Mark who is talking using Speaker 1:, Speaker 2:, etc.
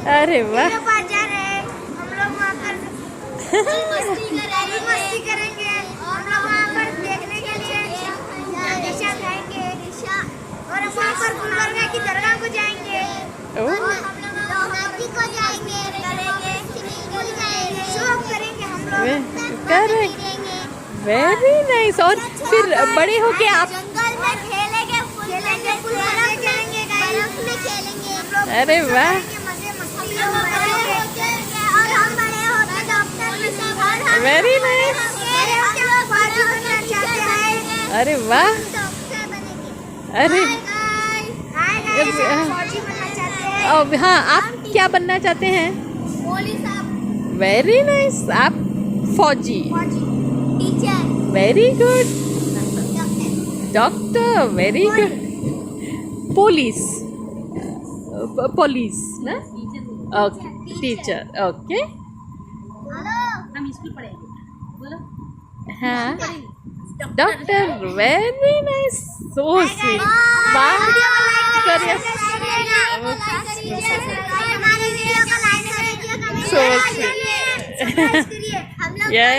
Speaker 1: अरे वाह।
Speaker 2: हम लोग वहाँ पर मस्ती करेंगे। हम लोग वहाँ पर देखने के लिए डिशा खाएंगे और हम वहाँ पर गुलबर्गा की दरगाह को जाएंगे और हम लोग हाथी को जाएंगे शौक करेंगे हम लोग।
Speaker 1: Correct, very nice. और फिर बड़े होके आप
Speaker 2: जंगल में खेलेंगे गुलबर्गा खेलेंगे बर्फ में खेलेंगे हम लोग।
Speaker 1: अरे वाह,
Speaker 2: मजे मस्ती करेंगे और हम बड़े होकर डॉक्टर
Speaker 1: वेरी नाइस।
Speaker 2: फौजी बनना चाहते हैं।
Speaker 1: अरे वाह,
Speaker 2: डॉक्टर बनेंगे।
Speaker 1: अरे
Speaker 2: फौजी बनना चाहते हैं।
Speaker 1: अब हाँ, आप क्या बनना चाहते हैं?
Speaker 2: पुलिस आप
Speaker 1: वेरी नाइस, आप फौजी,
Speaker 2: फौजी teacher
Speaker 1: very good.
Speaker 2: Doctor
Speaker 1: doctor, very good. Police, police ना, ओके, टीचर, ओके।
Speaker 2: हेलो
Speaker 3: हम स्कूल पढ़ेंगे, बोलो।
Speaker 1: हाँ, doctor, very nice, so sweet. बात करिए,
Speaker 2: हमारे वीडियो को लाइक करिए,
Speaker 1: so sweet।
Speaker 2: हम लोग
Speaker 1: Yeah.